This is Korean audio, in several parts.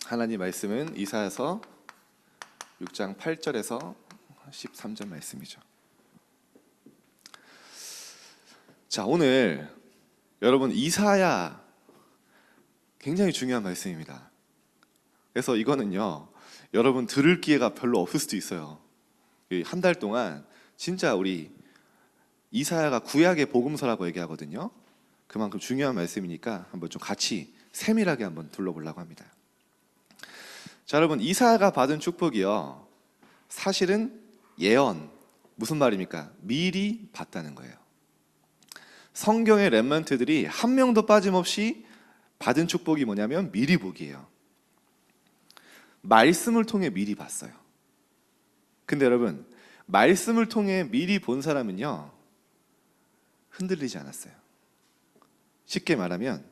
하나님 말씀은 이사야서 6장 8절에서 13절 말씀이죠. 자, 오늘 여러분 이사야 굉장히 중요한 말씀입니다. 그래서 이거는요, 여러분 들을 기회가 별로 없을 수도 있어요. 한 달 동안 진짜 우리 이사야가 구약의 복음서라고 얘기하거든요. 그만큼 중요한 말씀이니까 한번 좀 같이 세밀하게 한번 둘러보려고 합니다. 자, 여러분 이사야가 받은 축복이요, 사실은 예언, 무슨 말입니까? 미리 봤다는 거예요. 성경의 렘넌트들이 한 명도 빠짐없이 받은 축복이 뭐냐면 미리 보기예요. 말씀을 통해 미리 봤어요. 근데 여러분, 말씀을 통해 미리 본 사람은요, 흔들리지 않았어요. 쉽게 말하면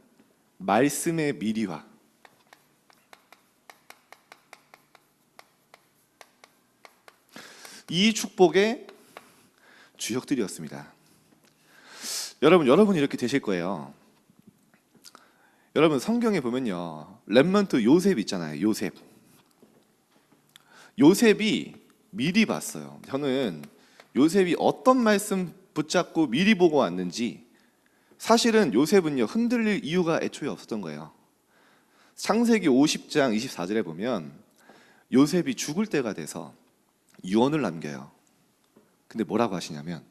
말씀의 미리화, 이 축복의 주역들이었습니다. 여러분 이렇게 되실 거예요. 여러분 성경에 보면요, 렘넌트 요셉 있잖아요. 요셉이 미리 봤어요. 저는 요셉이 어떤 말씀 붙잡고 미리 보고 왔는지, 사실은 요셉은요 흔들릴 이유가 애초에 없었던 거예요. 창세기 50장 24절에 보면 요셉이 죽을 때가 돼서 유언을 남겨요. 근데 뭐라고 하시냐면,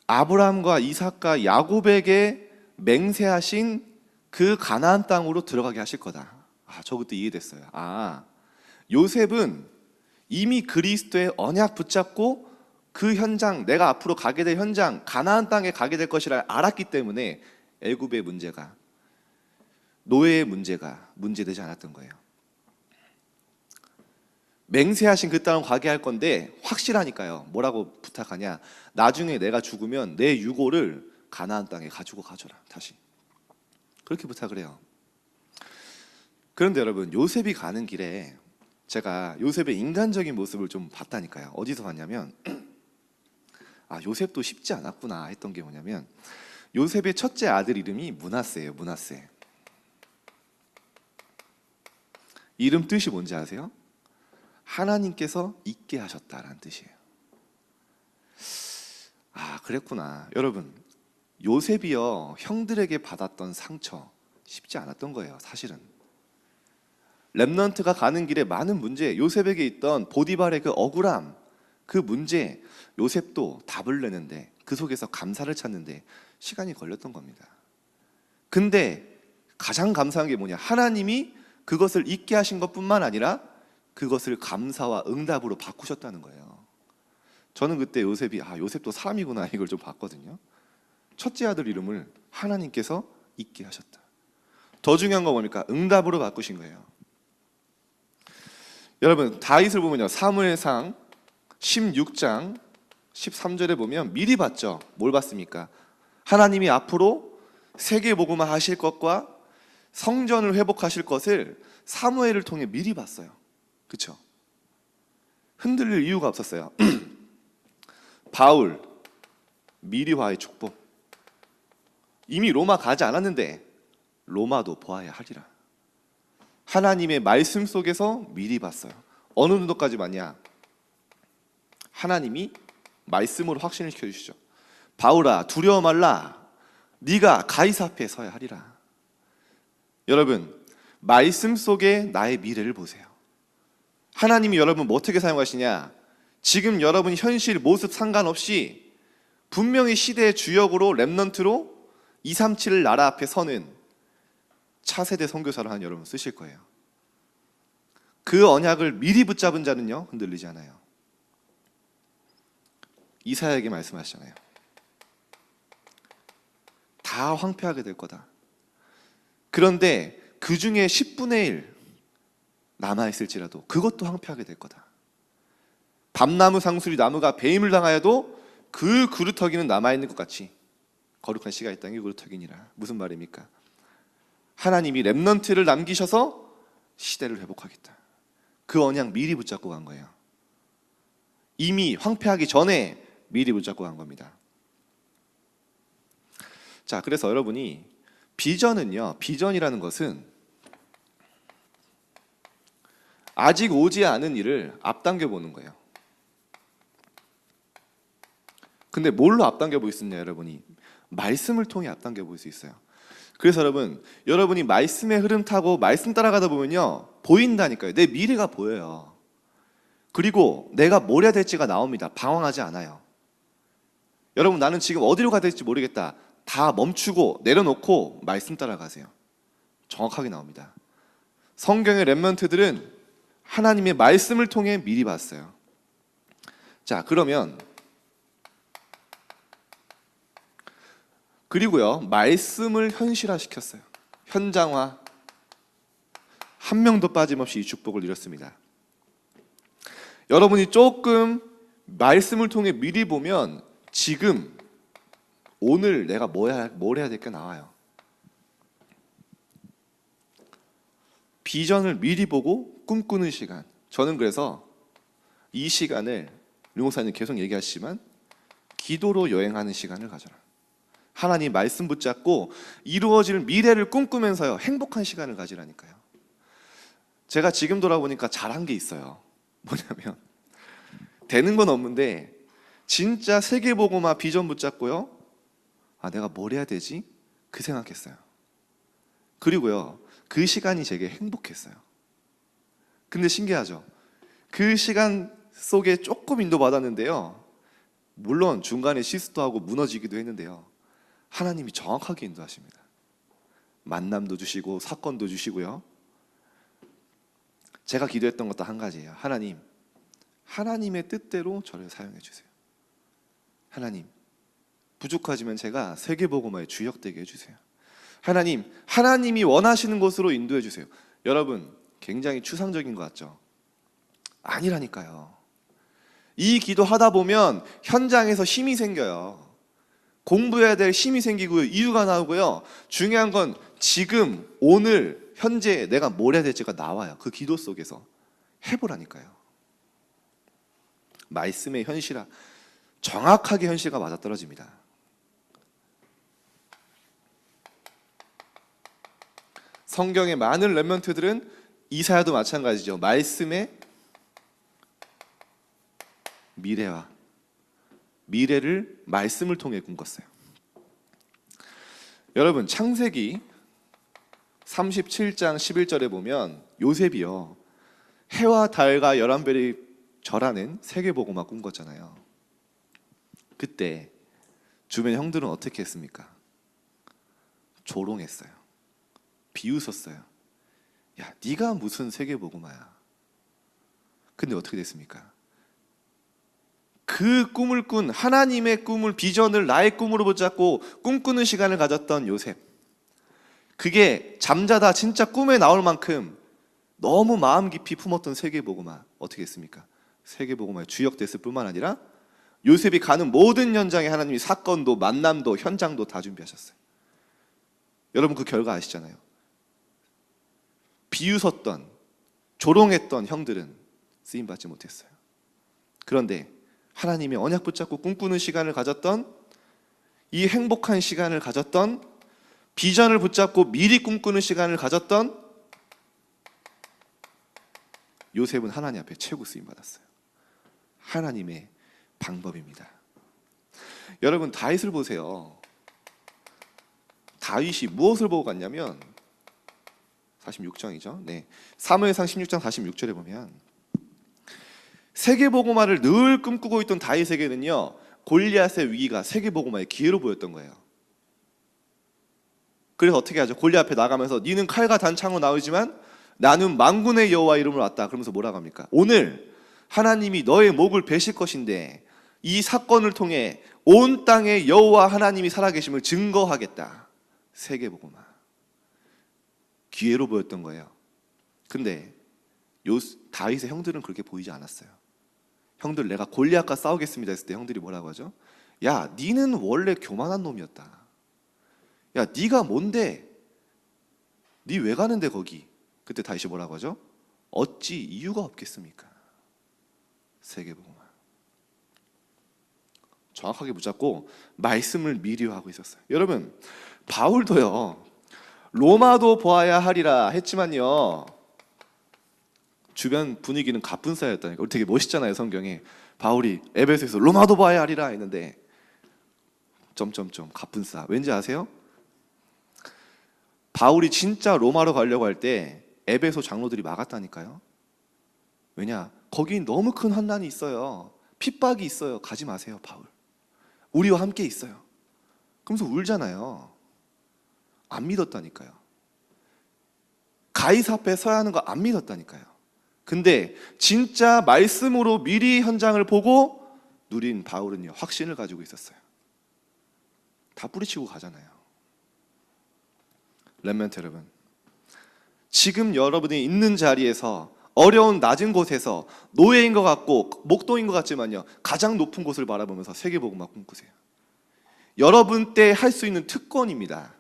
아브라함과 이삭과 야곱에게 맹세하신 그 가나안 땅으로 들어가게 하실 거다. 저 그때 이해됐어요. 요셉은 이미 그리스도의 언약 붙잡고 그 현장, 내가 앞으로 가게 될 현장, 가나안 땅에 가게 될 것이라 알았기 때문에 애굽의 문제가, 노예의 문제가 문제되지 않았던 거예요. 맹세하신 그 땅을 가게 할 건데 확실하니까요, 뭐라고 부탁하냐, 나중에 내가 죽으면 내 유고를 가나안 땅에 가지고 가줘라, 다시. 그렇게 부탁을 해요. 그런데 여러분, 요셉이 가는 길에 제가 요셉의 인간적인 모습을 좀 봤다니까요. 어디서 봤냐면, 요셉도 쉽지 않았구나 했던 게 뭐냐면, 요셉의 첫째 아들 이름이 므낫세예요. 므낫세. 이름 뜻이 뭔지 아세요? 하나님께서 잊게 하셨다라는 뜻이에요. 그랬구나. 여러분, 요셉이요 형들에게 받았던 상처 쉽지 않았던 거예요. 사실은 렘넌트가 가는 길에 많은 문제, 요셉에게 있던 보디발의 그 억울함, 그 문제, 요셉도 답을 내는데, 그 속에서 감사를 찾는데 시간이 걸렸던 겁니다. 근데 가장 감사한 게 뭐냐, 하나님이 그것을 잊게 하신 것뿐만 아니라 그것을 감사와 응답으로 바꾸셨다는 거예요. 저는 그때 요셉이 요셉도 사람이구나 이걸 좀 봤거든요. 첫째 아들 이름을 하나님께서 잊게 하셨다. 더 중요한 건 뭡니까? 응답으로 바꾸신 거예요. 여러분 다윗을 보면요, 사무엘상 16장 13절에 보면 미리 봤죠. 뭘 봤습니까? 하나님이 앞으로 세계복음화 하실 것과 성전을 회복하실 것을 사무엘을 통해 미리 봤어요. 그렇죠? 흔들릴 이유가 없었어요. 바울, 미리화의 축복. 이미 로마 가지 않았는데 로마도 보아야 하리라. 하나님의 말씀 속에서 미리 봤어요. 어느 정도까지 봤냐? 하나님이 말씀으로 확신을 시켜주시죠. 바울아, 두려워 말라. 네가 가이사 앞에 서야 하리라. 여러분, 말씀 속에 나의 미래를 보세요. 하나님이 여러분 뭐 어떻게 사용하시냐? 지금 여러분 현실 모습 상관없이 분명히 시대의 주역으로, 렘넌트로 237 나라 앞에 서는 차세대 선교사를 한 여러분 쓰실 거예요. 그 언약을 미리 붙잡은 자는요 흔들리지 않아요. 이사야에게 말씀하시잖아요. 다 황폐하게 될 거다. 그런데 그 중에 10분의 1 남아있을지라도 그것도 황폐하게 될 거다. 밤나무 상수리 나무가 배임을 당하여도 그 그루터기는 남아있는 것 같이 거룩한 씨가 이 땅에 그루터기니라. 무슨 말입니까? 하나님이 렘넌트를 남기셔서 시대를 회복하겠다. 그 언약 미리 붙잡고 간 거예요. 이미 황폐하기 전에 미리 붙잡고 간 겁니다. 자, 그래서 여러분이 비전이라는 것은 아직 오지 않은 일을 앞당겨 보는 거예요. 근데 뭘로 앞당겨 볼 수 있냐, 여러분이? 말씀을 통해 앞당겨 볼 수 있어요. 그래서 여러분이 말씀의 흐름 타고 말씀 따라가다 보면요, 보인다니까요. 내 미래가 보여요. 그리고 내가 뭘 해야 될지가 나옵니다. 방황하지 않아요. 여러분, 나는 지금 어디로 가야 될지 모르겠다. 다 멈추고 내려놓고 말씀 따라가세요. 정확하게 나옵니다. 성경의 렘넌트들은 하나님의 말씀을 통해 미리 봤어요. 자, 그리고요, 말씀을 현실화시켰어요. 현장화. 한 명도 빠짐없이 이 축복을 이뤘습니다. 여러분이 조금 말씀을 통해 미리 보면 지금 오늘 내가 뭘 해야 될 게 나와요. 비전을 미리 보고 꿈꾸는 시간. 저는 그래서 이 시간을 류목사님 계속 얘기하시지만 기도로 여행하는 시간을 가져라. 하나님 말씀 붙잡고 이루어질 미래를 꿈꾸면서요, 행복한 시간을 가지라니까요. 제가 지금 돌아보니까 잘한 게 있어요. 뭐냐면 되는 건 없는데 진짜 세계복음화 비전 붙잡고요, 내가 뭘 해야 되지? 그 생각했어요. 그리고요, 그 시간이 제게 행복했어요. 근데 신기하죠? 그 시간 속에 조금 인도받았는데요, 물론 중간에 실수도 무너지기도 했는데요, 하나님이 정확하게 인도하십니다. 만남도 주시고 사건도 주시고요. 제가 기도했던 것도 한 가지예요. 하나님, 하나님의 뜻대로 저를 사용해 주세요. 하나님, 부족하지만 제가 세계복음화의 주역되게 해주세요. 하나님, 하나님이 원하시는 곳으로 인도해 주세요. 여러분, 굉장히 추상적인 것 같죠? 아니라니까요. 이 기도하다 보면 현장에서 힘이 생겨요. 공부해야 될 힘이 생기고요, 이유가 나오고요. 중요한 건 지금 오늘 현재 내가 뭘 해야 될지가 나와요. 그 기도 속에서 해보라니까요. 말씀의 현실화, 정확하게 현실과 맞아떨어집니다. 성경의 많은 렘넌트들은, 이사야도 마찬가지죠. 말씀의 미래를 말씀을 통해 꿈꿨어요. 여러분, 창세기 37장 11절에 보면 요셉이요, 해와 달과 11별이 절하는 세계복음화 꿈꿨잖아요. 그때 주변 형들은 어떻게 했습니까? 조롱했어요. 비웃었어요. 야, 네가 무슨 세계복음화야. 근데 어떻게 됐습니까? 그 꿈을 꾼, 하나님의 꿈을, 비전을 나의 꿈으로 붙잡고 꿈꾸는 시간을 가졌던 요셉, 그게 잠자다 진짜 꿈에 나올 만큼 너무 마음 깊이 품었던 세계복음화, 어떻게 했습니까? 세계복음화의 주역됐을 뿐만 아니라 요셉이 가는 모든 현장에 하나님이 사건도 만남도 현장도 다 준비하셨어요. 여러분, 그 결과 아시잖아요. 비웃었던, 조롱했던 형들은 쓰임받지 못했어요. 그런데 하나님의 언약 붙잡고 꿈꾸는 시간을 가졌던, 이 행복한 시간을 가졌던, 비전을 붙잡고 미리 꿈꾸는 시간을 가졌던 요셉은 하나님 앞에 최고 쓰임받았어요. 하나님의 방법입니다. 여러분, 다윗을 보세요. 다윗이 무엇을 보고 갔냐면 46장이죠. 네. 사무엘상 16장 46절에 보면 세계복음화를 늘 꿈꾸고 있던 다윗에게는요, 골리앗의 위기가 세계복음화의 기회로 보였던 거예요. 그래서 어떻게 하죠? 골리앗 앞에 나가면서 니는 칼과 단창으로 나오지만 나는 만군의 여호와 이름으로 왔다. 그러면서 뭐라고 합니까? 오늘 하나님이 너의 목을 베실 것인데 이 사건을 통해 온 땅에 여호와 하나님이 살아계심을 증거하겠다. 세계복음화. 기회로 보였던 거예요. 근데 다윗의 형들은 그렇게 보이지 않았어요. 형들, 내가 골리앗과 싸우겠습니다 했을 때 형들이 뭐라고 하죠? 야, 니는 원래 교만한 놈이었다. 야, 니가 뭔데? 니 왜 가는데 거기? 그때 다윗이 뭐라고 하죠? 어찌 이유가 없겠습니까? 세계복음화. 정확하게 붙잡고 말씀을 미리화하고 있었어요. 여러분, 바울도요, 로마도 보아야 하리라 했지만요, 주변 분위기는 갑분싸였다니까. 우리 되게 멋있잖아요, 성경에. 바울이 에베소에서 로마도 보아야 하리라 했는데 점점점 갑분싸. 왠지 아세요? 바울이 진짜 로마로 가려고 할 때 에베소 장로들이 막았다니까요. 왜냐? 거기 너무 큰 환난이 있어요. 핍박이 있어요. 가지 마세요, 바울. 우리와 함께 있어요. 그러면서 울잖아요. 안 믿었다니까요. 가이사 앞에 서야 하는 거 안 믿었다니까요. 근데 진짜 말씀으로 미리 현장을 보고 누린 바울은요, 확신을 가지고 있었어요. 다 뿌리치고 가잖아요. 렘넌트 여러분, 지금 여러분이 있는 자리에서 어려운 낮은 곳에서 노예인 것 같고 목동인 것 같지만요, 가장 높은 곳을 바라보면서 세계복음화 꿈꾸세요. 여러분 때 할 수 있는 특권입니다.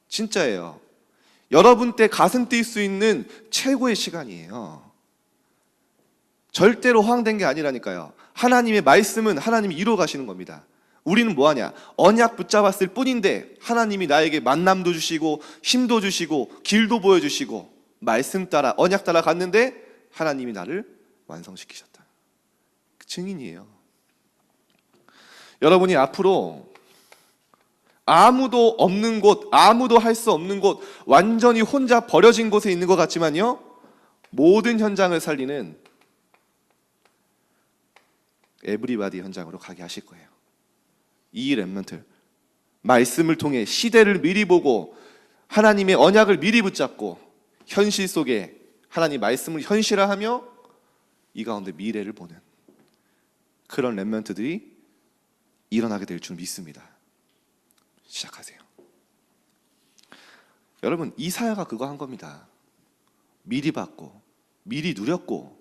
진짜예요. 여러분 때 가슴 뛸 수 있는 최고의 시간이에요. 절대로 허황된 게 아니라니까요. 하나님의 말씀은 하나님이 이루어 가시는 겁니다. 우리는 뭐하냐? 언약 붙잡았을 뿐인데 하나님이 나에게 만남도 주시고 힘도 주시고 길도 보여주시고 말씀 따라 언약 따라 갔는데 하나님이 나를 완성시키셨다. 그 증인이에요. 여러분이 앞으로 아무도 없는 곳, 아무도 할 수 없는 곳, 완전히 혼자 버려진 곳에 있는 것 같지만요, 모든 현장을 살리는 에브리바디 현장으로 가게 하실 거예요. 이 렘넌트, 말씀을 통해 시대를 미리 보고 하나님의 언약을 미리 붙잡고 현실 속에 하나님 말씀을 현실화하며 이 가운데 미래를 보는 그런 렘넌트들이 일어나게 될 줄 믿습니다. 시작하세요. 여러분, 이사야가 그거 한 겁니다. 미리 봤고 미리 누렸고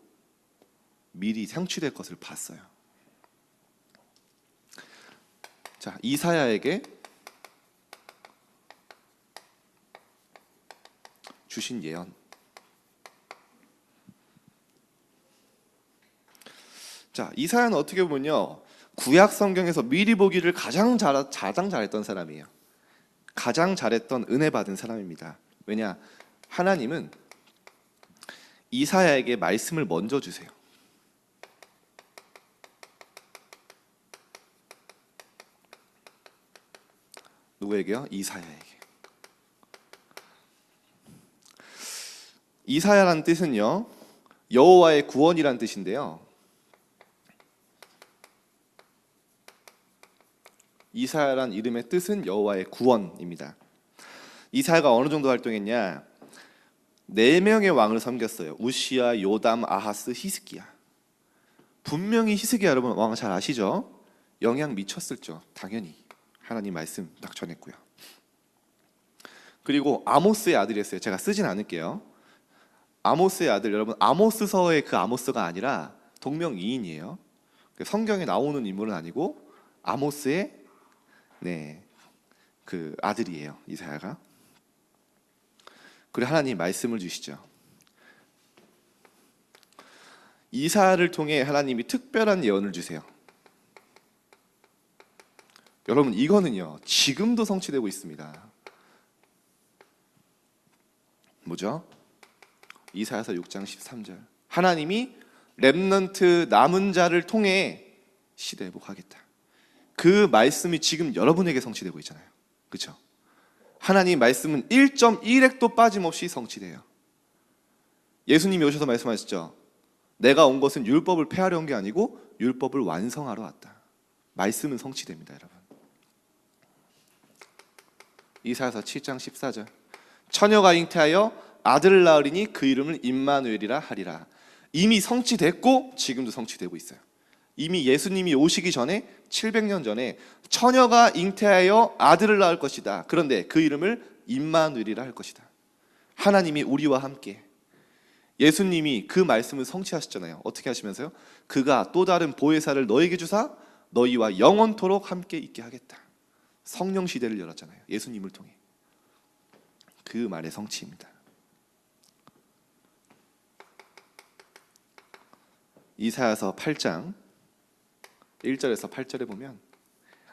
미리 성취될 것을 봤어요. 자, 이사야에게 주신 예언. 자, 이사야는 어떻게 보면요, 구약 성경에서 미리 보기를 가장 잘했던 사람이에요. 가장 잘했던 은혜 받은 사람입니다. 왜냐? 하나님은 이사야에게 말씀을 먼저 주세요. 누구에게요? 이사야에게. 이사야라는 뜻은요, 여호와의 구원이라는 뜻인데요, 이사야란 이름의 뜻은 여호와의 구원입니다. 이사야가 어느 정도 활동했냐? 4명의 왕을 섬겼어요. 우시야, 요담, 아하스, 히스기야. 분명히 히스기야, 여러분 왕 잘 아시죠? 영향 미쳤을죠. 당연히 하나님 말씀 딱 전했고요. 그리고 아모스의 아들이었어요. 제가 쓰진 않을게요. 아모스의 아들, 여러분 아모스서의 그 아모스가 아니라 동명이인이에요. 성경에 나오는 인물은 아니고 아모스의 그 아들이에요, 이사야가. 그리고 하나님 말씀을 주시죠. 이사야를 통해 하나님이 특별한 예언을 주세요. 여러분, 이거는요 지금도 성취되고 있습니다. 뭐죠? 이사야서 6장 13절. 하나님이 렘넌트 남은 자를 통해 시대 회복하겠다. 그 말씀이 지금 여러분에게 성취되고 있잖아요. 그렇죠? 하나님 말씀은 1.1핵도 빠짐없이 성취돼요. 예수님이 오셔서 말씀하셨죠. 내가 온 것은 율법을 폐하려 온 게 아니고 율법을 완성하러 왔다. 말씀은 성취됩니다, 여러분. 이사야서 7장 14절. 처녀가 잉태하여 아들을 낳으리니 그 이름을 임마누엘이라 하리라. 이미 성취됐고 지금도 성취되고 있어요. 이미 예수님이 오시기 전에 700년 전에 처녀가 잉태하여 아들을 낳을 것이다. 그런데 그 이름을 임마누엘이라 할 것이다. 하나님이 우리와 함께. 예수님이 그 말씀을 성취하셨잖아요. 어떻게 하시면서요? 그가 또 다른 보혜사를 너에게 주사 너희와 영원토록 함께 있게 하겠다. 성령 시대를 열었잖아요. 예수님을 통해. 그 말의 성취입니다. 이사야서 8장 1절에서 8절에 보면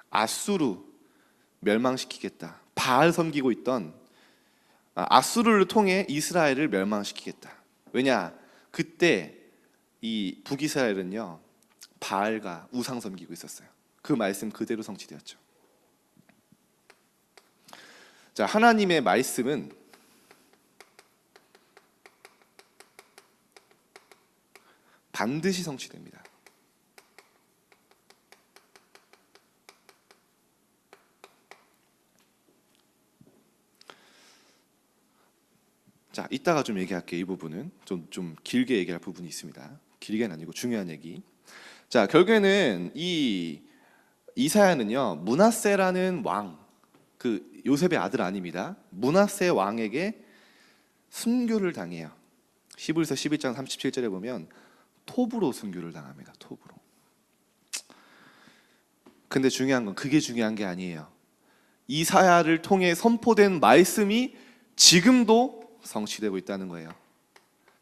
아수르 멸망시키겠다. 바알 섬기고 있던 아수르를 통해 이스라엘을 멸망시키겠다. 왜냐? 그때 이 북이스라엘은요 바알과 우상 섬기고 있었어요. 그 말씀 그대로 성취되었죠. 자, 하나님의 말씀은 반드시 성취됩니다. 자, 이따가 좀 얘기할게요. 이 부분은 좀 길게 얘기할 부분이 있습니다. 길게는 아니고 중요한 얘기. 자, 결국에는 이 이사야는요 므낫세라는 왕, 그 요셉의 아들 아닙니다. 므낫세 왕에게 순교를 당해요. 히브리서 11장 37절에 보면 톱으로 순교를 당합니다. 톱으로. 근데 중요한 건 그게 중요한 게 아니에요. 이사야를 통해 선포된 말씀이 지금도 성취되고 있다는 거예요.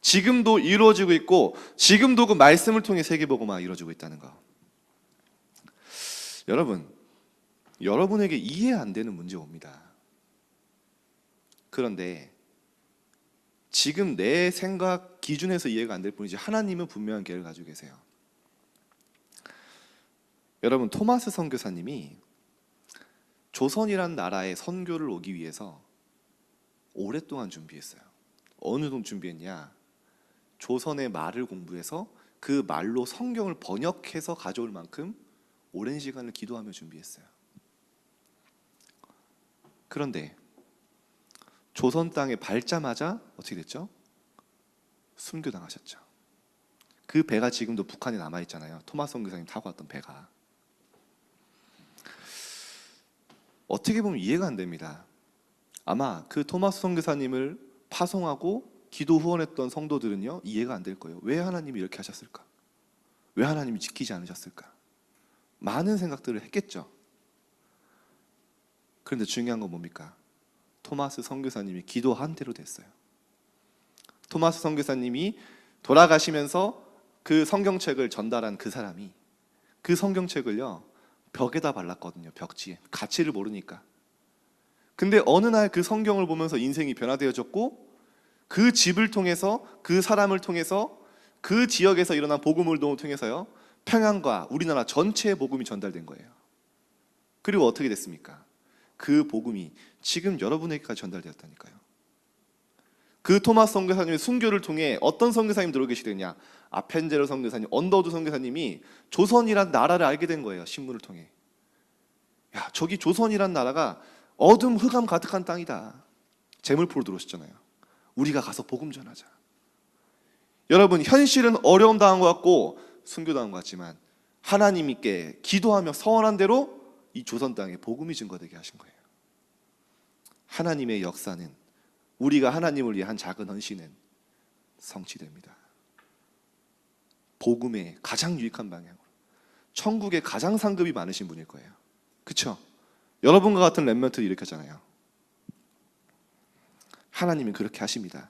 지금도 이루어지고 있고 지금도 그 말씀을 통해 세계복음화가 이루어지고 있다는 거. 여러분에게 이해 안 되는 문제가 옵니다. 그런데 지금 내 생각 기준에서 이해가 안 될 뿐이지 하나님은 분명한 계획을 가지고 계세요. 여러분, 토마스 선교사님이 조선이란 나라에 선교를 오기 위해서 오랫동안 준비했어요. 어느 정도 준비했냐? 조선의 말을 공부해서 그 말로 성경을 번역해서 가져올 만큼 오랜 시간을 기도하며 준비했어요. 그런데 조선 땅에 밟자마자 어떻게 됐죠? 순교당하셨죠. 그 배가 지금도 북한에 남아있잖아요. 토마스 선교사님 타고 왔던 배가. 어떻게 보면 이해가 안 됩니다. 아마 그 토마스 선교사님을 파송하고 기도 후원했던 성도들은요 이해가 안 될 거예요. 왜 하나님이 이렇게 하셨을까? 왜 하나님이 지키지 않으셨을까? 많은 생각들을 했겠죠. 그런데 중요한 건 뭡니까? 토마스 선교사님이 기도한 대로 됐어요. 토마스 선교사님이 돌아가시면서 그 성경책을 전달한 그 사람이 그 성경책을요 벽에다 발랐거든요. 벽지에. 가치를 모르니까. 근데 어느 날 그 성경을 보면서 인생이 변화되어졌고 그 집을 통해서 그 사람을 통해서 그 지역에서 일어난 복음을 통해서요 평양과 우리나라 전체의 복음이 전달된 거예요. 그리고 어떻게 됐습니까? 그 복음이 지금 여러분에게까지 전달되었다니까요. 그 토마스 선교사님의 순교를 통해 어떤 선교사님 들어오게 되냐? 아펜제로 선교사님, 언더우드 선교사님이 조선이란 나라를 알게 된 거예요. 신문을 통해. 야, 저기 조선이란 나라가 어둠 흑암 가득한 땅이다. 제물포로 들어오셨잖아요. 우리가 가서 복음 전하자. 여러분, 현실은 어려움 당한 것 같고 순교당한 것 같지만 하나님께 기도하며 서원한 대로 이 조선 땅에 복음이 증거되게 하신 거예요. 하나님의 역사는 우리가 하나님을 위해 한 작은 헌신은 성취됩니다. 복음의 가장 유익한 방향으로 천국에 가장 상급이 많으신 분일 거예요. 그렇죠? 여러분과 같은 렘넌트를 일으켰잖아요. 하나님은 그렇게 하십니다.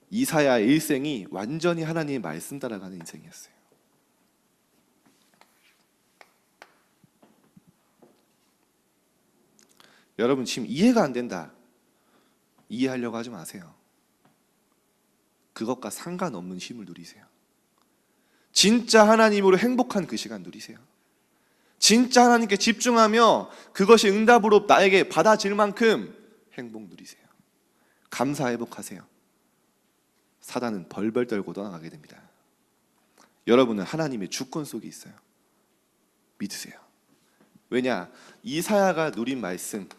이사야의 일생이 완전히 하나님의 말씀 따라가는 인생이었어요. 여러분 지금 이해가 안 된다. 이해하려고 하지 마세요. 그것과 상관없는 힘을 누리세요. 진짜 하나님으로 행복한 그 시간 누리세요. 진짜 하나님께 집중하며 그것이 응답으로 나에게 받아질 만큼 행복 누리세요. 감사 회복하세요. 사단은 벌벌 떨고 떠나가게 됩니다. 여러분은 하나님의 주권 속에 있어요. 믿으세요. 왜냐? 이사야가 누린 말씀,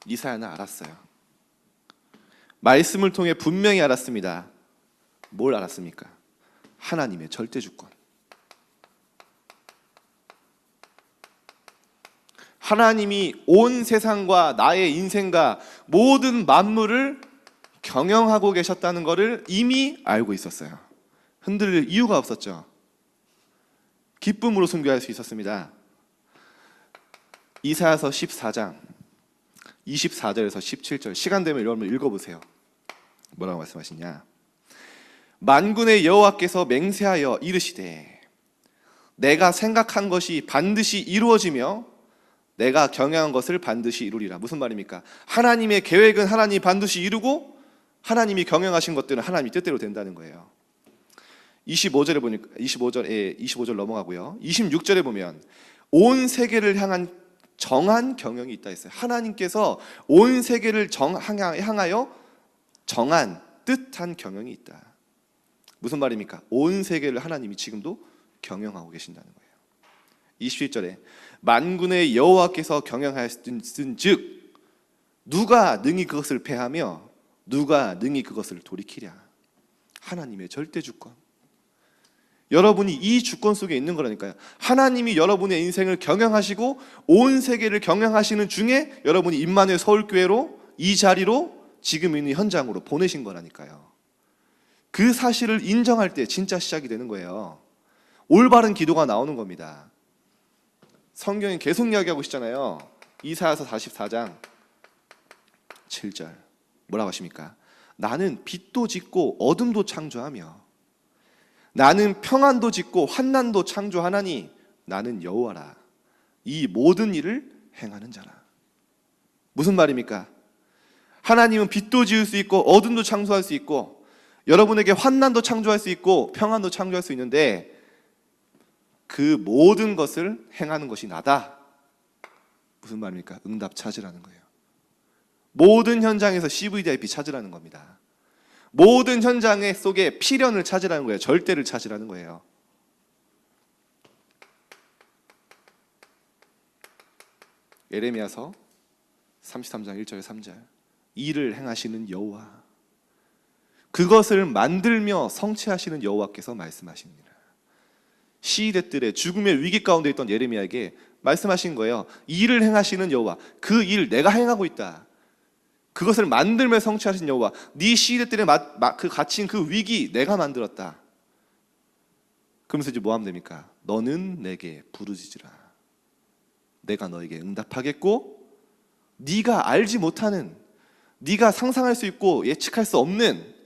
이사야는 알았어요. 말씀을 통해 분명히 알았습니다. 뭘 알았습니까? 하나님의 절대 주권. 하나님이 온 세상과 나의 인생과 모든 만물을 경영하고 계셨다는 것을 이미 알고 있었어요. 흔들릴 이유가 없었죠. 기쁨으로 순교할 수 있었습니다. 이사야서 14장 24절에서 17절 시간 되면 여러분 읽어보세요. 뭐라고 말씀하시냐? 만군의 여호와께서 맹세하여 이르시되 내가 생각한 것이 반드시 이루어지며 내가 경영한 것을 반드시 이루리라. 무슨 말입니까? 하나님의 계획은 하나님이 반드시 이루고 하나님이 경영하신 것들은 하나님이 뜻대로 된다는 거예요. 25절에 보니까 25절 넘어가고요. 26절에 보면 온 세계를 향한 정한 경영이 있다 했어요. 하나님께서 온 세계를 향하여 정한 뜻한 경영이 있다. 무슨 말입니까? 온 세계를 하나님이 지금도 경영하고 계신다는 거예요. 27절에 만군의 여호와께서 경영하였은즉 누가 능히 그것을 패하며 누가 능히 그것을 돌이키랴. 하나님의 절대 주권. 여러분이 이 주권 속에 있는 거라니까요. 하나님이 여러분의 인생을 경영하시고 온 세계를 경영하시는 중에 여러분이 임마누엘 서울교회로 이 자리로 지금 있는 현장으로 보내신 거라니까요. 그 사실을 인정할 때 진짜 시작이 되는 거예요. 올바른 기도가 나오는 겁니다. 성경이 계속 이야기하고 있잖아요. 이사야서 44장 7절 뭐라고 하십니까? 나는 빛도 짓고 어둠도 창조하며 나는 평안도 짓고 환난도 창조하나니 나는 여호와라. 이 모든 일을 행하는 자라. 무슨 말입니까? 하나님은 빛도 지을 수 있고 어둠도 창조할 수 있고 여러분에게 환난도 창조할 수 있고 평안도 창조할 수 있는데 그 모든 것을 행하는 것이 나다. 무슨 말입니까? 응답 찾으라는 거예요. 모든 현장에서 CVDIP 찾으라는 겁니다. 모든 현장 속에 필연을 찾으라는 거예요. 절대를 찾으라는 거예요. 예레미야서 33장 1절에 3절 일을 행하시는 여호와 그것을 만들며 성취하시는 여호와께서 말씀하십니다. 시대들의 죽음의 위기 가운데 있던 예레미야에게 말씀하신 거예요. 일을 행하시는 여호와 그 일 내가 행하고 있다. 그것을 만들며 성취하신 여호와 네 시대들의 그 갇힌 그 위기 내가 만들었다. 그러면서 이제 뭐 하면 됩니까? 너는 내게 부르짖으라. 내가 너에게 응답하겠고 네가 알지 못하는 네가 상상할 수 있고 예측할 수 없는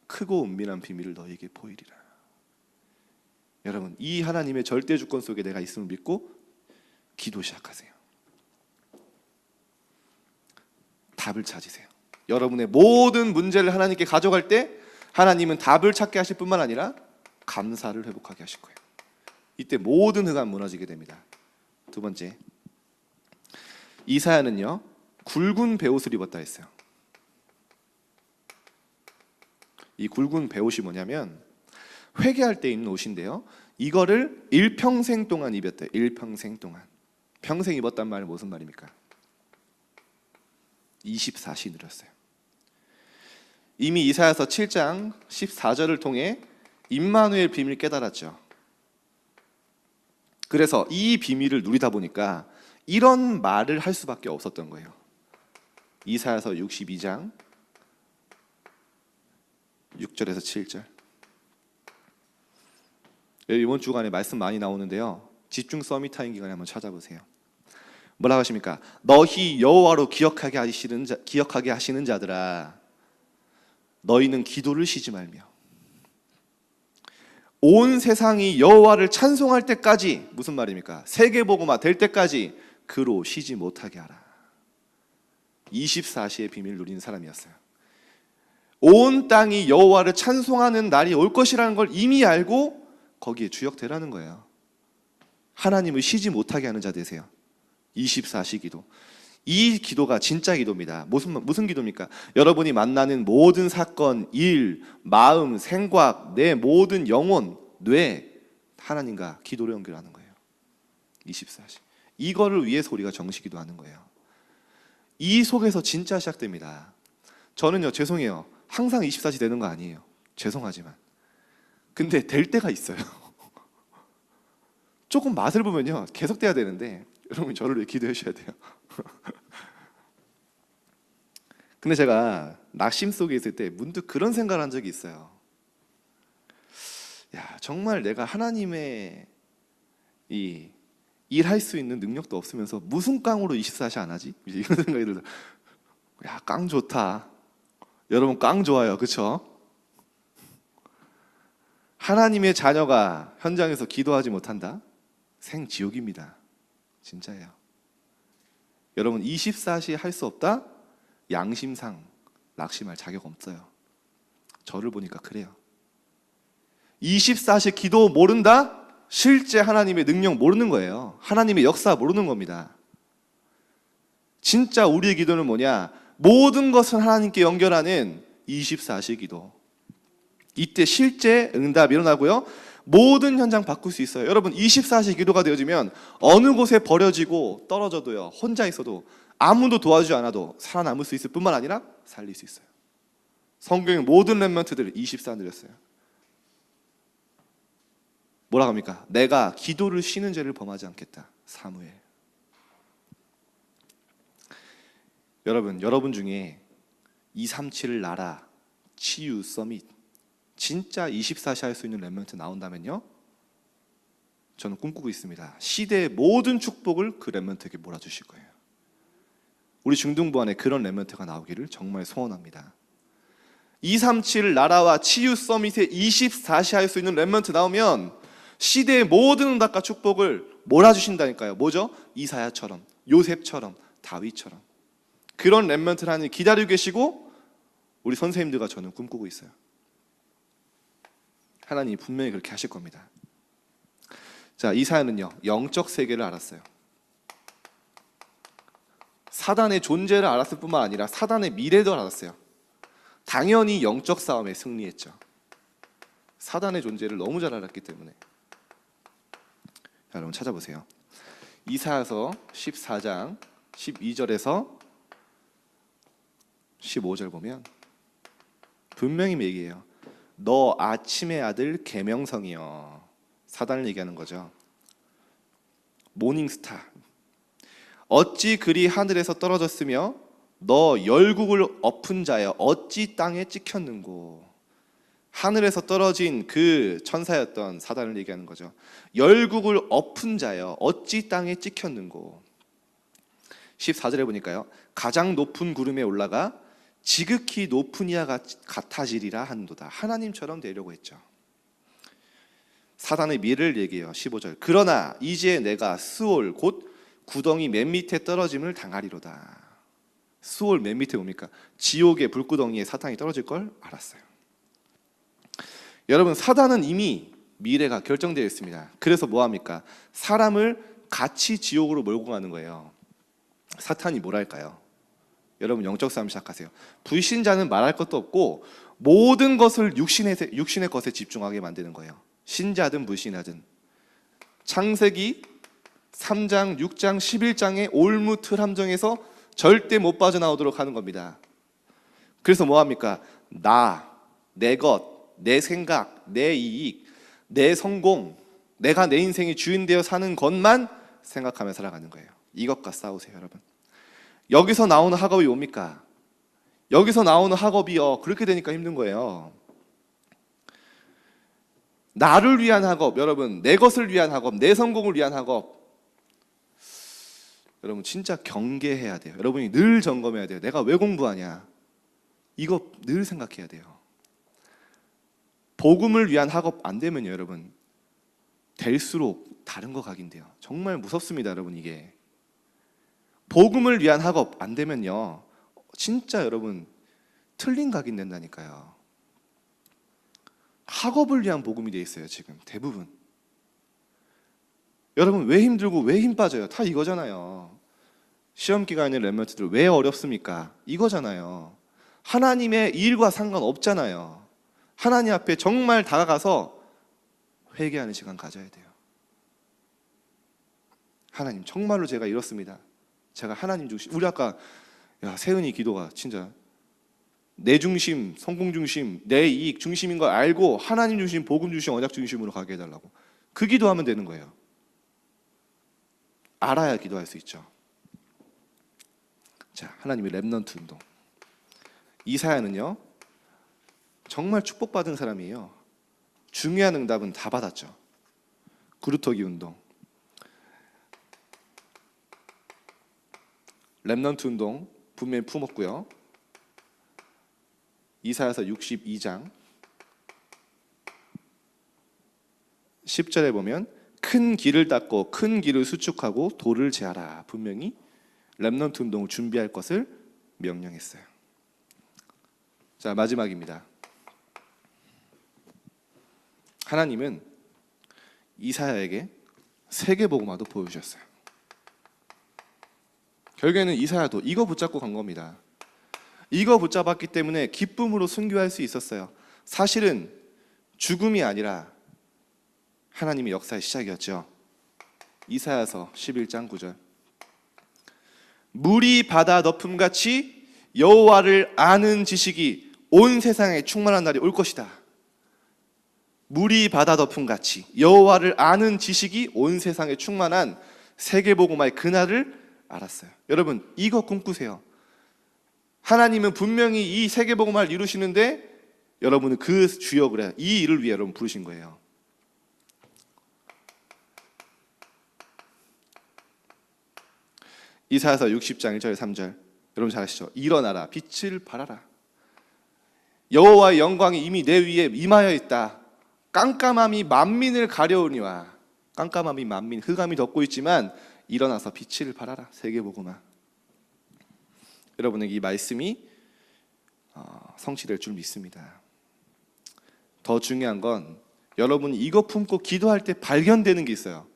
크고 은밀한 비밀을 너에게 보이리라. 여러분 이 하나님의 절대 주권 속에 내가 있음을 믿고 기도 시작하세요. 답을 찾으세요. 여러분의 모든 문제를 하나님께 가져갈 때 하나님은 답을 찾게 하실 뿐만 아니라 감사를 회복하게 하실 거예요. 이때 모든 흑암 무너지게 됩니다. 두 번째, 이사야는요 굵은 베옷을 입었다 했어요. 이 굵은 베옷이 뭐냐면 회개할 때 입는 옷인데요, 이거를 일평생 동안 입었대요. 일평생 동안. 평생 입었단 말은 무슨 말입니까? 24시 누렸어요. 이미 이사야서 7장 14절을 통해 임마누엘 비밀을 깨달았죠. 그래서 이 비밀을 누리다 보니까 이런 말을 할 수밖에 없었던 거예요. 이사야서 62장 6절에서 7절. 이번 주간에 말씀 많이 나오는데요, 집중 서밋타임 기간에 한번 찾아보세요. 뭐라고 하십니까? 너희 여호와로 기억하게 하시는 자들아, 너희는 기도를 쉬지 말며 온 세상이 여호와를 찬송할 때까지, 무슨 말입니까? 세계복음화 될 때까지 그로 쉬지 못하게 하라. 24시의 비밀을 누리는 사람이었어요. 온 땅이 여호와를 찬송하는 날이 올 것이라는 걸 이미 알고 거기에 주역되라는 거예요. 하나님을 쉬지 못하게 하는 자 되세요. 24시 기도. 이 기도가 진짜 기도입니다. 무슨 기도입니까? 여러분이 만나는 모든 사건, 일, 마음, 생각, 내 모든 영혼, 뇌, 하나님과 기도를 연결하는 거예요. 24시. 이거를 위해서 우리가 정시 기도하는 거예요. 이 속에서 진짜 시작됩니다. 저는요, 죄송해요, 항상 24시 되는 거 아니에요. 죄송하지만. 근데 될 때가 있어요. 조금 맛을 보면요 계속 돼야 되는데 여러분 저를 위해 기도해 주셔야 돼요. 근데 제가 낙심 속에 있을 때 문득 그런 생각을 한 적이 있어요. 야, 정말 내가 하나님의 이 일할 수 있는 능력도 없으면서 무슨 깡으로 24시 안 하지? 이런 생각이 들어서, 야, 깡 좋다. 여러분 깡 좋아요, 그렇죠? 하나님의 자녀가 현장에서 기도하지 못한다? 생지옥입니다. 진짜예요. 여러분 24시 할 수 없다? 양심상 낙심할 자격 없어요. 저를 보니까 그래요. 24시 기도 모른다? 실제 하나님의 능력 모르는 거예요. 하나님의 역사 모르는 겁니다. 진짜 우리의 기도는 뭐냐? 모든 것을 하나님께 연결하는 24시 기도. 이때 실제 응답이 일어나고요. 모든 현장 바꿀 수 있어요. 여러분 24시 기도가 되어지면 어느 곳에 버려지고 떨어져도요, 혼자 있어도 아무도 도와주지 않아도 살아남을 수 있을 뿐만 아니라 살릴 수 있어요. 성경의 모든 렘넌트들을 24 늘렸어요. 뭐라고 합니까? 내가 기도를 쉬는 죄를 범하지 않겠다. 사무엘. 여러분 중에 237 나라 치유 서밋 진짜 24시 할 수 있는 렘넌트 나온다면요, 저는 꿈꾸고 있습니다. 시대의 모든 축복을 그 렘넌트에게 몰아주실 거예요. 우리 중등부 안에 그런 렘넌트가 나오기를 정말 소원합니다. 237 나라와 치유 서밋에 24시 할 수 있는 렘넌트 나오면 시대의 모든 응답과 축복을 몰아주신다니까요. 뭐죠? 이사야처럼, 요셉처럼, 다윗처럼. 그런 렘넌트를 하나님 기다리고 계시고 우리 선생님들과 저는 꿈꾸고 있어요. 하나님이 분명히 그렇게 하실 겁니다. 자, 이사야는요, 영적 세계를 알았어요. 사단의 존재를 알았을 뿐만 아니라 사단의 미래도 알았어요. 당연히 영적 싸움에 승리했죠. 사단의 존재를 너무 잘 알았기 때문에. 자, 여러분 찾아보세요. 이사야서 14장 12절에서 15절 보면 분명히 얘기해요. 너 아침의 아들 계명성이여. 사단을 얘기하는 거죠. 모닝스타, 어찌 그리 하늘에서 떨어졌으며 너 열국을 엎은 자여 어찌 땅에 찍혔는고. 하늘에서 떨어진 그 천사였던 사단을 얘기하는 거죠. 열국을 엎은 자여 어찌 땅에 찍혔는고. 14절에 보니까요, 가장 높은 구름에 올라가 지극히 높은 이와 같아지리라 한도다. 하나님처럼 되려고 했죠. 사단의 미래를 얘기해요. 15절. 그러나 이제 내가 스올 곧 구덩이 맨 밑에 떨어짐을 당하리로다. 스올 맨 밑에 뭡니까? 지옥의 불구덩이에 사탄이 떨어질 걸 알았어요. 여러분, 사단은 이미 미래가 결정되어 있습니다. 그래서 뭐합니까? 사람을 같이 지옥으로 몰고 가는 거예요. 사탄이 뭐랄까요? 여러분 영적 싸움 시작하세요. 불신자는 말할 것도 없고 모든 것을 육신의 것에 집중하게 만드는 거예요. 신자든 불신하든. 창세기 3장, 6장, 11장의 올무틀 함정에서 절대 못 빠져나오도록 하는 겁니다. 그래서 뭐합니까? 나, 내 것, 내 생각, 내 이익, 내 성공, 내가 내 인생의 주인 되어 사는 것만 생각하며 살아가는 거예요. 이것과 싸우세요, 여러분. 여기서 나오는 학업이 뭡니까? 여기서 나오는 학업이요, 그렇게 되니까 힘든 거예요. 나를 위한 학업, 여러분, 내 것을 위한 학업, 내 성공을 위한 학업. 여러분 진짜 경계해야 돼요. 여러분이 늘 점검해야 돼요. 내가 왜 공부하냐? 이거 늘 생각해야 돼요. 복음을 위한 학업 안 되면요, 여러분 될수록 다른 거 각인돼요. 정말 무섭습니다, 여러분. 이게 복음을 위한 학업 안 되면요, 진짜 여러분 틀린 각인 된다니까요. 학업을 위한 복음이 돼 있어요, 지금 대부분. 여러분 왜 힘들고 왜 힘 빠져요? 다 이거잖아요. 시험 기간에 렘넌트들 왜 어렵습니까? 이거잖아요. 하나님의 일과 상관없잖아요. 하나님 앞에 정말 다가가서 회개하는 시간 가져야 돼요. 하나님 정말로 제가 이렇습니다. 제가 하나님 중심. 우리 아까 세은이 기도가 진짜 내 중심, 성공 중심, 내 이익 중심인 걸 알고 하나님 중심, 복음 중심, 언약 중심으로 가게 해달라고. 그 기도하면 되는 거예요. 알아야 기도할 수 있죠. 자, 하나님의 렘넌트 운동. 이사야는요 정말 축복받은 사람이에요. 중요한 응답은 다 받았죠. 구루터기 운동, 렘넌트 운동 분명히 품었고요. 이사야서 62장 10절에 보면 큰 길을 닦고 큰 길을 수축하고 돌을 제하라. 분명히 렘넌트 운동을 준비할 것을 명령했어요. 자, 마지막입니다. 하나님은 이사야에게 세계복음화도 보여주셨어요. 결국에는 이사야도 이거 붙잡고 간 겁니다. 이거 붙잡았기 때문에 기쁨으로 순교할 수 있었어요. 사실은 죽음이 아니라 하나님의 역사의 시작이었죠. 이사야서 11장 9절. 물이 바다 덮음같이 여호와를 아는 지식이 온 세상에 충만한 날이 올 것이다. 물이 바다 덮음같이 여호와를 아는 지식이 온 세상에 충만한 세계복음화의 그날을 알았어요. 여러분, 이거 꿈꾸세요. 하나님은 분명히 이 세계복음화를 이루시는데 여러분은 그 주역을 이 일을 위해 여러분 부르신 거예요. 이사야서 60장 1절 3절 여러분 잘 아시죠? 일어나라, 빛을 발하라. 여호와의 영광이 이미 내 위에 임하여 있다. 깜깜함이 만민을 가려우니와. 깜깜함이 만민, 흑암이 덮고 있지만 일어나서 빛을 발하라. 세계복음화. 여러분에게 이 말씀이 성취될 줄 믿습니다. 더 중요한 건 여러분이 이거 품고 기도할 때 발견되는 게 있어요.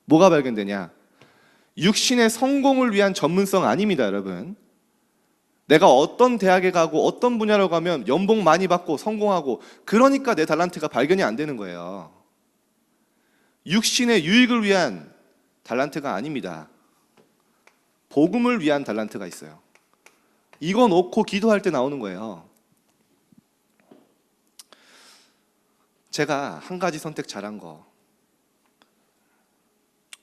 뭐가 발견되냐? 육신의 성공을 위한 전문성 아닙니다, 여러분. 내가 어떤 대학에 가고 어떤 분야로 가면 연봉 많이 받고 성공하고 그러니까 내 달란트가 발견이 안 되는 거예요. 육신의 유익을 위한 달란트가 아닙니다. 복음을 위한 달란트가 있어요. 이거 놓고 기도할 때 나오는 거예요. 제가 한 가지 선택 잘한 거,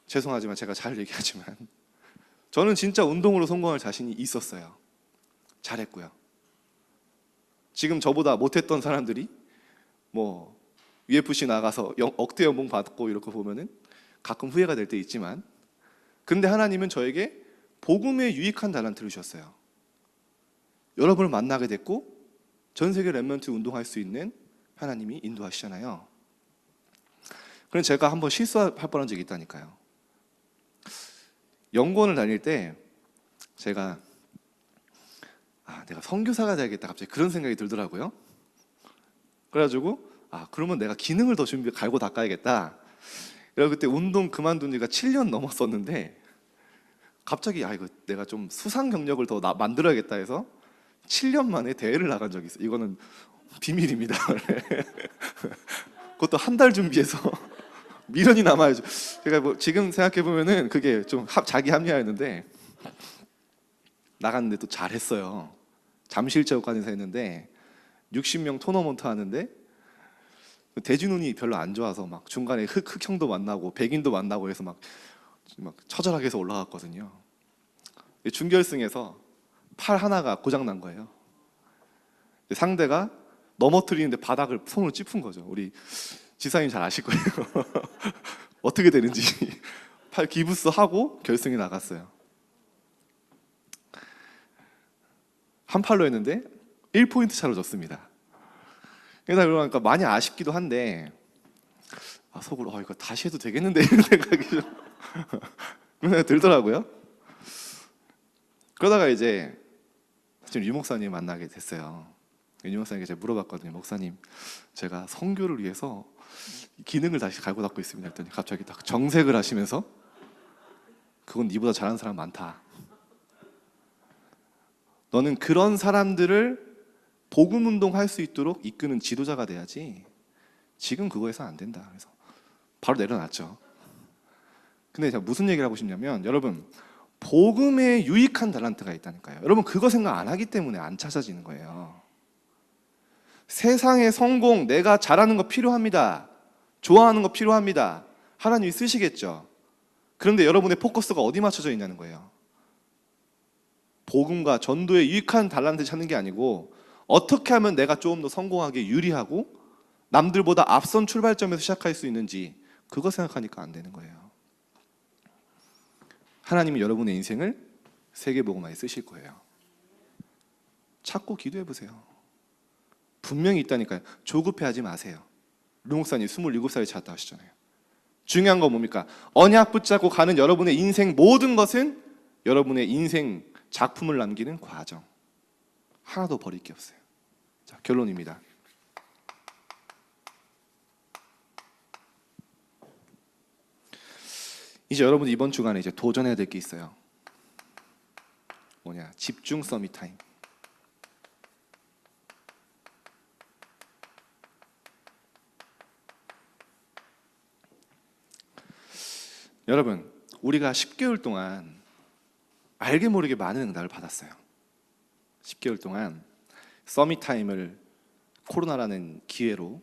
죄송하지만 제가 잘 얘기하지만 저는 진짜 운동으로 성공할 자신이 있었어요. 잘했고요. 지금 저보다 못했던 사람들이 뭐 UFC 나가서 억대 연봉 받고 이렇게 보면은 가끔 후회가 될 때 있지만, 근데 하나님은 저에게 복음에 유익한 달란트를 주셨어요. 여러분을 만나게 됐고 전 세계 렘넌트 운동할 수 있는 하나님이 인도하시잖아요. 그럼 제가 한번 실수할 뻔한 적이 있다니까요. 연구원을 다닐 때 제가 내가 선교사가 돼야겠다 갑자기 그런 생각이 들더라고요. 그래가지고 그러면 내가 기능을 더 갈고 닦아야겠다. 그래서 그때 운동 그만둔 지가 7년 넘었었는데 갑자기 이거 내가 좀 수상 경력을 더 만들어야겠다 해서 7년 만에 대회를 나간 적이 있어요. 이거는 비밀입니다. 그것도 한 달 준비해서 미련이 남아야죠. 제가 뭐 지금 생각해 보면은 그게 좀 자기 합리화였는데 나갔는데 또 잘했어요. 잠실체육관에서 했는데 60명 토너먼트 하는데 대진운이 별로 안 좋아서 막 중간에 흑형도 만나고 백인도 만나고 해서 막 처절하게 해서 올라갔거든요. 준결승에서 팔 하나가 고장 난 거예요. 상대가 넘어뜨리는데 바닥을 손으로 찝은 거죠. 우리 지사님 잘 아실 거예요. 어떻게 되는지. 팔 기부스 하고 결승에 나갔어요. 한 팔로 했는데 1포인트 차로 졌습니다. 그러니까 많이 아쉽기도 한데 속으로 이거 다시 해도 되겠는데 이런 생각이 좀 들더라고요. 그러다가 이제 지금 유 목사님 만나게 됐어요. 유 목사님께 제가 물어봤거든요. 목사님, 제가 선교를 위해서 기능을 다시 갈고 닦고 있습니다. 했더니 갑자기 딱 정색을 하시면서 그건 니보다 잘하는 사람 많다. 너는 그런 사람들을 복음 운동할 수 있도록 이끄는 지도자가 돼야지 지금 그거 해서 안 된다. 그래서 바로 내려놨죠. 근데 제가 무슨 얘기를 하고 싶냐면 여러분, 복음에 유익한 달란트가 있다니까요. 여러분 그거 생각 안 하기 때문에 안 찾아지는 거예요. 세상의 성공, 내가 잘하는 거 필요합니다. 좋아하는 거 필요합니다. 하나님이 쓰시겠죠. 그런데 여러분의 포커스가 어디 맞춰져 있냐는 거예요. 복음과 전도에 유익한 달란트 찾는 게 아니고 어떻게 하면 내가 조금 더 성공하게 유리하고 남들보다 앞선 출발점에서 시작할 수 있는지 그거 생각하니까 안 되는 거예요. 하나님은 여러분의 인생을 세계복음화에 쓰실 거예요. 찾고 기도해 보세요. 분명히 있다니까요. 조급해하지 마세요. 루 목사님 27살에 찾았다 하시잖아요. 중요한 건 뭡니까? 언약 붙잡고 가는 여러분의 인생 모든 것은 여러분의 인생 작품을 남기는 과정. 하나도 버릴 게 없어요. 자, 결론입니다. 이제 여러분 이번 주간에 이제 도전해야 될 게 있어요. 뭐냐? 집중 서밋 타임. 여러분, 우리가 10개월 동안 알게 모르게 많은 응답을 받았어요. 10개월 동안 서밋 타임을 코로나라는 기회로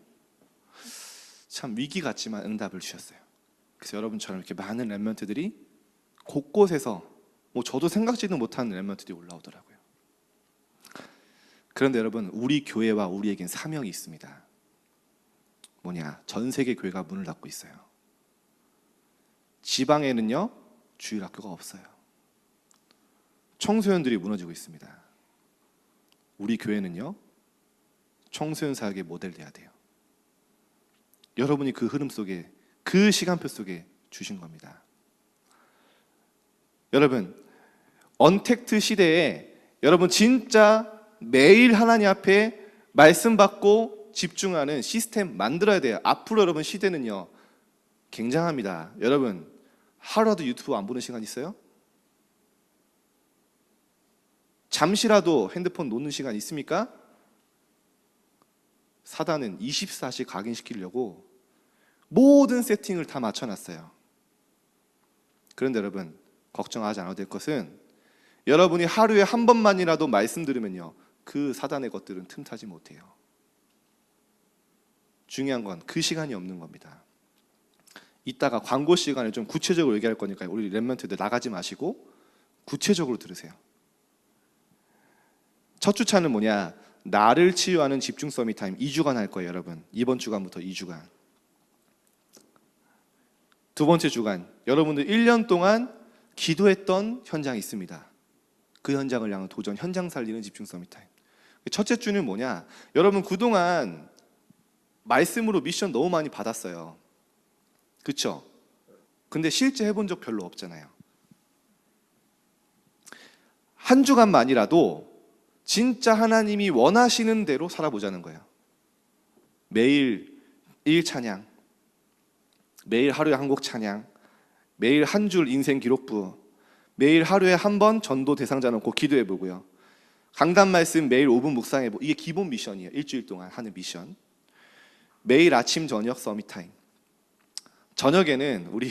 참 위기 같지만 응답을 주셨어요. 그래서 여러분처럼 이렇게 많은 렘넌트들이 곳곳에서 저도 생각지도 못한 렘넌트들이 올라오더라고요. 그런데 여러분, 우리 교회와 우리에겐 사명이 있습니다. 뭐냐? 전 세계 교회가 문을 닫고 있어요. 지방에는요, 주일학교가 없어요. 청소년들이 무너지고 있습니다. 우리 교회는요, 청소년 사역의 모델 돼야 돼요. 여러분이 그 흐름 속에, 그 시간표 속에 주신 겁니다. 여러분, 언택트 시대에 여러분 진짜 매일 하나님 앞에 말씀 받고 집중하는 시스템 만들어야 돼요. 앞으로 여러분 시대는요, 굉장합니다. 여러분, 하루라도 유튜브 안 보는 시간 있어요? 잠시라도 핸드폰 놓는 시간 있습니까? 사단은 24시 각인시키려고 모든 세팅을 다 맞춰놨어요. 그런데 여러분, 걱정하지 않아도 될 것은 여러분이 하루에 한 번만이라도 말씀 들으면요, 그 사단의 것들은 틈타지 못해요. 중요한 건 그 시간이 없는 겁니다. 이따가 광고 시간에 좀 구체적으로 얘기할 거니까 우리 렘넌트들 나가지 마시고 구체적으로 들으세요. 첫 주차는 뭐냐? 나를 치유하는 집중 서밋 타임 2주간 할 거예요, 여러분. 이번 주간부터 2주간. 두 번째 주간, 여러분들 1년 동안 기도했던 현장이 있습니다. 그 현장을 향한 도전, 현장 살리는 집중 서밋 타임. 첫째 주는 뭐냐? 여러분 그동안 말씀으로 미션 너무 많이 받았어요. 그렇죠? 근데 실제 해본 적 별로 없잖아요. 한 주간만이라도 진짜 하나님이 원하시는 대로 살아보자는 거예요. 매일 1찬양, 매일 하루에 한 곡 찬양, 매일 한 줄 인생 기록부, 매일 하루에 한 번 전도 대상자 놓고 기도해보고요. 강단 말씀 매일 5분 묵상해보고, 이게 기본 미션이에요. 일주일 동안 하는 미션. 매일 아침 저녁 서밋 타임. 저녁에는 우리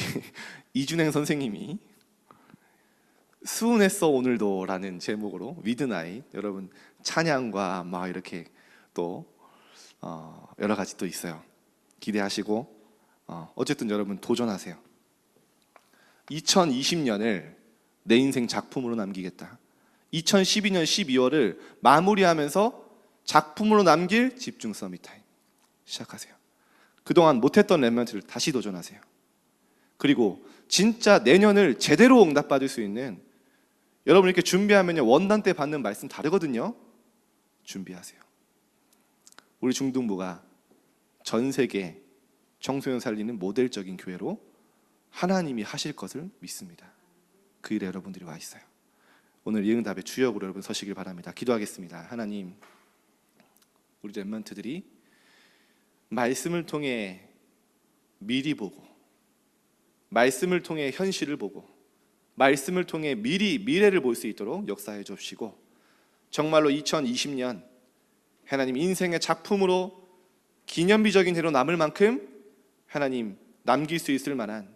이준행 선생님이 수은했어 오늘도 라는 제목으로 미드나잇, 여러분 찬양과 막 이렇게 또 여러 가지 또 있어요. 기대하시고 어쨌든 여러분 도전하세요. 2020년을 내 인생 작품으로 남기겠다. 2012년 12월을 마무리하면서 작품으로 남길 집중 서밋 타임 시작하세요. 그동안 못했던 렘넌트를 다시 도전하세요. 그리고 진짜 내년을 제대로 응답받을 수 있는, 여러분 이렇게 준비하면요, 원단 때 받는 말씀 다르거든요. 준비하세요. 우리 중등부가 전 세계 청소년 살리는 모델적인 교회로 하나님이 하실 것을 믿습니다. 그 일에 여러분들이 와 있어요. 오늘 이 응답의 주역으로 여러분 서시길 바랍니다. 기도하겠습니다. 하나님, 우리 렘넌트들이 말씀을 통해 미리 보고, 말씀을 통해 현실을 보고, 말씀을 통해 미리 미래를 볼 수 있도록 역사해 주시고, 정말로 2020년 하나님 인생의 작품으로 기념비적인 해로 남을 만큼 하나님 남길 수 있을 만한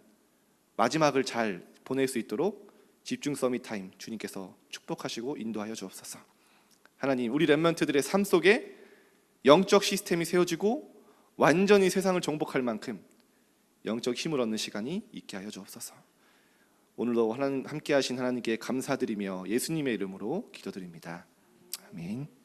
마지막을 잘 보낼 수 있도록 집중 서밋 타임 주님께서 축복하시고 인도하여 주옵소서. 하나님, 우리 렘넌트들의 삶 속에 영적 시스템이 세워지고 완전히 세상을 정복할 만큼 영적 힘을 얻는 시간이 있게 하여 주옵소서. 오늘도 함께 하신 하나님께 감사드리며 예수님의 이름으로 기도드립니다. 아멘.